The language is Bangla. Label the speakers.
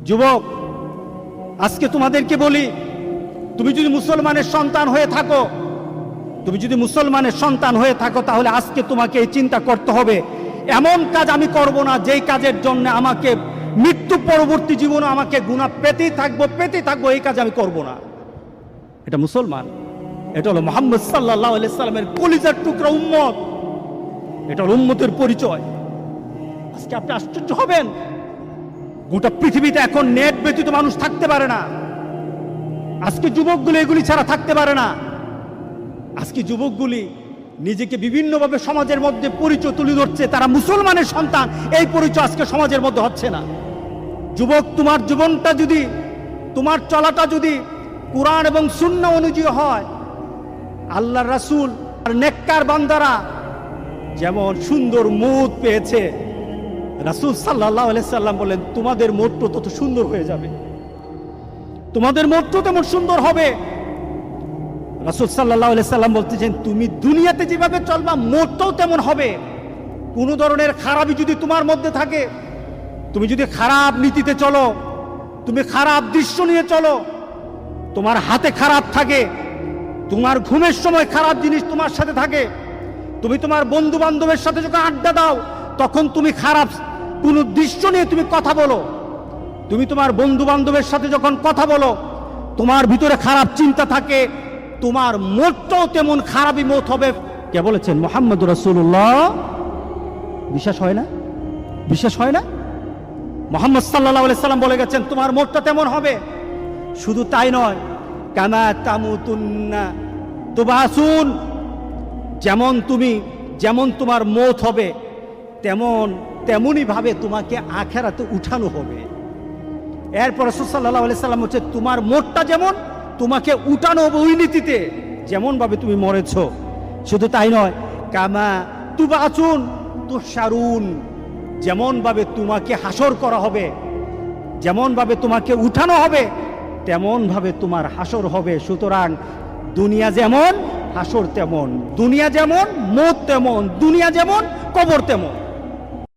Speaker 1: যুবক, আজকে তোমাদেরকে বলি, তুমি যদি মুসলমানের সন্তান হয়ে থাকো, তাহলে আজকে তোমাকে এই চিন্তা করতে হবে, এমন কাজ আমি করব না যেই কাজের জন্য আমাকে মৃত্যু পরবর্তী জীবনে আমাকে গুনাহ পেতেই থাকবো, এই কাজ আমি করব না। এটা মুসলমান, এটা হলো মুহাম্মদ সাল্লাল্লাহু আলাইহি সাল্লামের কলিজার টুকরা উম্মত, এটা হলো উম্মতের পরিচয়। আজকে আপনি আশ্চর্য হবেন, গোটা পৃথিবীতে এখন নেট ব্যতীত মানুষ থাকতে পারে না। আজকে যুবকগুলি এগুলি ছাড়া থাকতে পারে না। আজকে যুবকগুলি নিজেকে বিভিন্নভাবে সমাজের মধ্যে পরিচয় তুলে ধরছে, তারা মুসলমানের সন্তান, এই পরিচয় আজকে সমাজের মধ্যে হচ্ছে না। যুবক, তোমার জীবনটা যদি, তোমার চলাটা যদি কুরআন এবং সুন্নাহ অনুযায়ী হয়, আল্লাহর রাসূল আর নেককার বান্দারা যেমন সুন্দর মৌত পেয়েছে, রাসূল সাল্লাল্লাহু আলাইহি সাল্লাম বলেন তোমাদের মৌতটা তত সুন্দর হয়ে যাবে, তোমাদের মৌতটা তেমন সুন্দর হবে। রাসূল সাল্লাল্লাহু আলাইহি সাল্লাম বলতেছেন তুমি দুনিয়াতে যেভাবে চলবা মৌতটাও তেমন হবে। কোন ধরনের খারাপই যদি তোমার মধ্যে থাকে, তুমি যদি খারাপ নীতিতে চলো, তুমি খারাপ দৃশ্য নিয়ে চলো, তোমার হাতে খারাপ থাকে, তোমার ঘুমের সময় খারাপ জিনিস তোমার সাথে থাকে, তুমি তোমার বন্ধু বান্ধবের সাথে যখন আড্ডা দাও তখন তুমি খারাপ কোন দৃশ্য নিয়ে তুমি কথা বলো, তুমি তোমার বন্ধু বান্ধবের সাথে যখন কথা বলো তোমার ভিতরে খারাপ চিন্তা থাকে, তোমার মতটাও তেমন খারাপই মত হবে। কে বলেছেন? মুহাম্মদুর রাসূলুল্লাহ। বিশ্বাস হয় না? বিশ্বাস হয় না? মুহাম্মদ সাল্লাল্লাহু আলাইহি সাল্লাম বলে গেছেন তোমার মতটা তেমন হবে। শুধু তাই নয়, কামা তামুতুন্না তুবাসুন, যেমন তোমার মত হবে তেমনই ভাবে তোমাকে আখিরাতে উঠানো হবে। এরপর রাসূল সাল্লাল্লাহু আলাইহি সাল্লাম হচ্ছে তোমার মতটা যেমন, তোমাকে উঠানো হবে ওই নীতিতে যেমন ভাবে তুমি মরেছ। শুধু তাই নয়, কামা তুবাসুন তুশারুন, যেমন ভাবে তোমাকে হাসর করা হবে, যেমন ভাবে তোমাকে উঠানো হবে তেমন ভাবে তোমার হাসর হবে। সুতরাং দুনিয়া যেমন হাসর তেমন, দুনিয়া যেমন মত তেমন, দুনিয়া যেমন কবর তেমন।